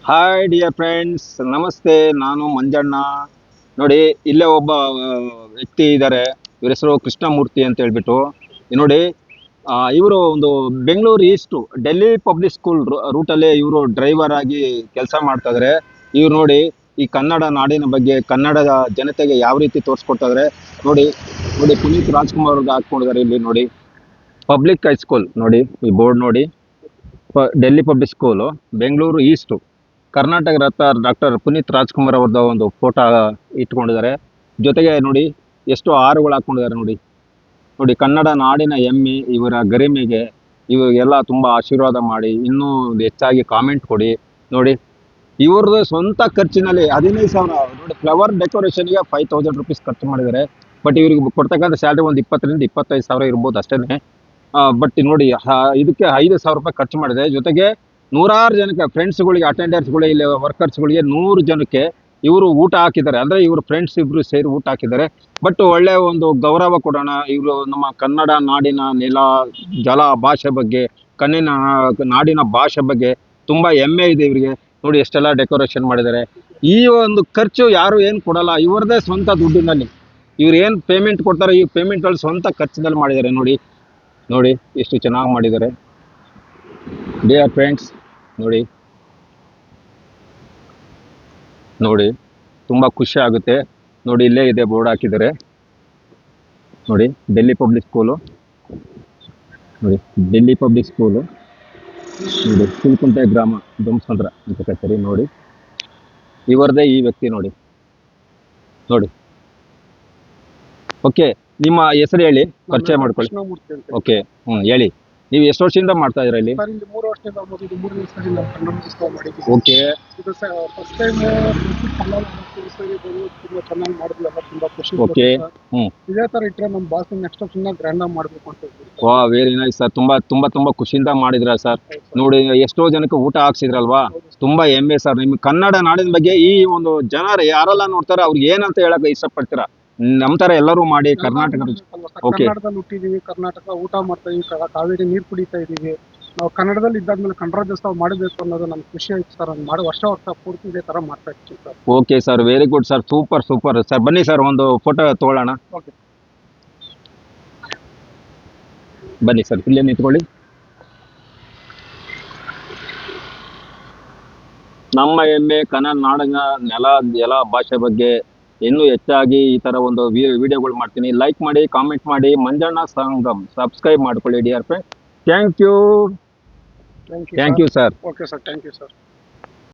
Hi dear friends, ನಮಸ್ತೆ. ನಾನು ಮಂಜಣ್ಣ. ನೋಡಿ, ಇಲ್ಲೇ ಒಬ್ಬ ವ್ಯಕ್ತಿ ಇದ್ದಾರೆ. ಇವ್ರ ಹೆಸರು ಕೃಷ್ಣಮೂರ್ತಿ ಅಂತ ಹೇಳ್ಬಿಟ್ಟು. ನೋಡಿ, ಇವರು ಒಂದು Bengaluru east Delhi public school ರೂಟಲ್ಲಿ ಇವರು ಡ್ರೈವರ್ ಆಗಿ ಕೆಲಸ ಮಾಡ್ತಾ ಇದಾರೆ. ಇವ್ರು ನೋಡಿ, ಈ ಕನ್ನಡ ನಾಡಿನ ಬಗ್ಗೆ, ಕನ್ನಡದ ಜನತೆಗೆ ಯಾವ ರೀತಿ ತೋರಿಸ್ಕೊಡ್ತಾ ಇದಾರೆ ನೋಡಿ. ನೋಡಿ, ಪುನೀತ್ ರಾಜ್ಕುಮಾರ್ ಅವ್ರಿಗೆ ಹಾಕೊಂಡಿದ್ದಾರೆ ಇಲ್ಲಿ ನೋಡಿ. ಪಬ್ಲಿಕ್ ಹೈಸ್ಕೂಲ್ ನೋಡಿ, ಈ ಬೋರ್ಡ್ ನೋಡಿ. Delhi public school, Bengaluru east, Karnataka Ratna doctor Puneeth Rajkumar ಅವ್ರದ್ದು ಒಂದು ಫೋಟೋ ಇಟ್ಕೊಂಡಿದ್ದಾರೆ. ಜೊತೆಗೆ ನೋಡಿ, ಎಷ್ಟು ಹಾರಗಳು ಹಾಕೊಂಡಿದ್ದಾರೆ ನೋಡಿ. ನೋಡಿ, ಕನ್ನಡ ನಾಡಿನ ಹೆಮ್ಮೆ, ಇವರ ಗರಿಮೆಗೆ ಇವರಿಗೆಲ್ಲ ತುಂಬ ಆಶೀರ್ವಾದ ಮಾಡಿ, ಇನ್ನೂ ಹೆಚ್ಚಾಗಿ ಕಾಮೆಂಟ್ ಕೊಡಿ. ನೋಡಿ, ಇವ್ರದ್ದು ಸ್ವಂತ ಖರ್ಚಿನಲ್ಲಿ 15,000 ನೋಡಿ, ಫ್ಲವರ್ ಡೆಕೋರೇಷನ್ಗೆ 5,000 ರುಪೀಸ್ ಖರ್ಚು ಮಾಡಿದ್ದಾರೆ. ಬಟ್ ಇವ್ರಿಗೆ ಕೊಡ್ತಕ್ಕಂಥ ಸ್ಯಾಲ್ರಿ ಒಂದು 20,000 ರಿಂದ 25,000 ಇರ್ಬೋದು ಅಷ್ಟೇ. ಬಟ್ ನೋಡಿ, ಇದಕ್ಕೆ 5,000 ರೂಪಾಯಿ ಖರ್ಚು ಮಾಡಿದೆ. ಜೊತೆಗೆ ನೂರಾರು ಜನಕ್ಕೆ, ಫ್ರೆಂಡ್ಸ್ಗಳಿಗೆ, ಅಟೆಂಡರ್ಸ್ಗಳಿಗೆ, ಇಲ್ಲಿ ವರ್ಕರ್ಸ್ಗಳಿಗೆ 100 ಜನಕ್ಕೆ ಇವರು ಊಟ ಹಾಕಿದ್ದಾರೆ. ಅಂದರೆ ಇವರು ಫ್ರೆಂಡ್ಸ್ ಇಬ್ಬರು ಸೇರಿ ಊಟ ಹಾಕಿದ್ದಾರೆ. ಬಟ್ ಒಳ್ಳೆಯ ಒಂದು ಗೌರವ ಕೊಡೋಣ. ಇವರು ನಮ್ಮ ಕನ್ನಡ ನಾಡಿನ ನೆಲ, ಜಲ, ಭಾಷೆ ಬಗ್ಗೆ, ನಾಡಿನ ಭಾಷೆ ಬಗ್ಗೆ ತುಂಬ ಹೆಮ್ಮೆ ಇದೆ ಇವರಿಗೆ. ನೋಡಿ, ಎಷ್ಟೆಲ್ಲ ಡೆಕೋರೇಷನ್ ಮಾಡಿದ್ದಾರೆ. ಈ ಒಂದು ಖರ್ಚು ಯಾರು ಏನು ಕೊಡಲ್ಲ, ಇವರದೇ ಸ್ವಂತ ದುಡ್ಡಿನಲ್ಲಿ. ಇವ್ರು ಏನು ಪೇಮೆಂಟ್ ಕೊಡ್ತಾರೆ, ಈ ಪೇಮೆಂಟ್ಗಳು ಸ್ವಂತ ಖರ್ಚಿನಲ್ಲಿ ಮಾಡಿದ್ದಾರೆ. ನೋಡಿ ನೋಡಿ, ಎಷ್ಟು ಚೆನ್ನಾಗಿ ಮಾಡಿದ್ದಾರೆ ಡಿಯರ್ ಫ್ರೆಂಡ್ಸ್. ನೋಡಿ ನೋಡಿ, ತುಂಬ ಖುಷಿ ಆಗುತ್ತೆ. ನೋಡಿ, ಇಲ್ಲೇ ಇದೆ, ಬೋರ್ಡ್ ಹಾಕಿದ್ದಾರೆ ನೋಡಿ. ಡೆಲ್ಲಿ ಪಬ್ಲಿಕ್ ಸ್ಕೂಲು ನೋಡಿ, ಡೆಲ್ಲಿ ಪಬ್ಲಿಕ್ ಸ್ಕೂಲು ನೋಡಿ. ಕುಲ್ಕುಂಟೆ ಗ್ರಾಮ, ಧ್ವಂಸಂದ್ರ ಅಂತ ಕಚೇರಿ ನೋಡಿ. ಇವರದೇ ಈ ವ್ಯಕ್ತಿ ನೋಡಿ. ನೋಡಿ, ಓಕೆ, ನಿಮ್ಮ ಹೆಸರು ಹೇಳಿ, ಪರಿಚಯ ಮಾಡ್ಕೊಳ್ಳಿ. ಕೃಷ್ಣಮೂರ್ತಿ ಅಂತ ಓಕೆ, ಹೇಳಿ. ನೀವು ಎಷ್ಟು ವರ್ಷದಿಂದ ಮಾಡ್ತಾ ಇದ್ದೀರಾ ಇಲ್ಲಿ? ಸರ್, ಇಲ್ಲಿ 3 ವರ್ಷದಿಂದ ಆಗ್ಬೋದು. ಇದು 3ನೇ ಸರಿ ನಾವು ಕನ್ನಡ ಮಾಡಿದ್ದೀವಿ. ಓಕೆ, ಇದು ಫಸ್ಟ್ ಟೈಮ್ ಕನ್ನಡ ಸರಿ ಬಂದು ತುಂಬಾ ಚೆನ್ನಾಗಿ ಮಾಡಿದ್ವಿ. ಎಲ್ಲ ತುಂಬಾ ಖುಷಿ. ಓಕೆ, ಇದೇ ತರ ಇಟ್ಟರೆ ನಮ್ಮ ಭಾಷೆ ನೆಕ್ಸ್ಟ್ ಚೆನ್ನಾಗಿ ಗ್ರ್ಯಾಂಡ್ ಆಗಿ ಮಾಡಬೇಕು ಅಂತ ಹೇಳ್ತೀವಿ. ವಾ, ವೆರಿ ನೈಸ್ ಸರ್. ತುಂಬಾ ತುಂಬಾ ತುಂಬಾ ಖುಷಿಯಿಂದ ಮಾಡಿದ್ರ ಸರ್. ನೋಡಿ, ಎಷ್ಟೋ ಜನಕ್ಕೆ ಊಟ ಹಾಕ್ಸಿದ್ರಲ್ವಾ, ತುಂಬಾ ಹೆಮ್ಮೆ ಸರ್. ನಿಮ್ ಕನ್ನಡ ನಾಡಿನ ಬಗ್ಗೆ ಈ ಒಂದು ಜನರು ಯಾರೆಲ್ಲ ನೋಡ್ತಾರೆ, ಅವ್ರಿಗೆ ಏನಂತ ಹೇಳಕ್ ಇಷ್ಟಪಡ್ತೀರಾ? ನಮ್ ತರ ಎಲ್ಲರೂ ಮಾಡಿ ಕರ್ನಾಟಕ. ಓಕೆ, ಕನ್ನಡದಲ್ಲಿ ಹುಟ್ಟಿದೀವಿ, ಕರ್ನಾಟಕ ಊಟ ಮಾಡ್ತಾ ಇದೀವಿ, ಕಾವೇರಿ ನೀರು ಕುಡಿತಾ ಇದೀವಿ. ನಾವು ಕನ್ನಡದಲ್ಲಿ ಇದ್ದಾದ್ಮೇಲೆ ಕನ್ನಡ ರಾಜ್ಯೋತ್ಸವ ಮಾಡಬೇಕು ಅನ್ನೋದು ನಮ್ಗೆ ಖುಷಿ ಆಯ್ತು ಸರ್. ಅದು ಮಾಡಿ ವರ್ಷ ಪೂರ್ತಿ ಇದೇ ತರ ಮಾಡ್ತಾ ಇರ್ತೀವಿ sir. Okay sir, very good sir. Super super sir. ಬನ್ನಿ ಸರ್, ಒಂದು ಫೋಟೋ ತಗೊಳ್ಳೋಣ. ಓಕೆ, ಬನ್ನಿ ಸರ್, ಇಲ್ಲೇ ನಿಂತ್ಕೊಳ್ಳಿ. ನಮ್ಮ ಹೆಮ್ಮೆ ಕನ್ನಡ ನಾಡಿನ ನೆಲ, ಜಲ, ಭಾಷೆ ಬಗ್ಗೆ ಇನ್ನೂ ಹೆಚ್ಚಾಗಿ ಈ ತರ ಒಂದು ವಿಡಿಯೋಗಳು ಮಾಡ್ತೀನಿ. ಲೈಕ್ ಮಾಡಿ, ಕಾಮೆಂಟ್ ಮಾಡಿ. ಮಂಜಣ್ಣ ಸಂಗಮ್ ಸಬ್ಸ್ಕ್ರೈಬ್ ಮಾಡ್ಕೊಳ್ಳಿ dear friend. Thank you thank you sir. Okay sir, thank you sir.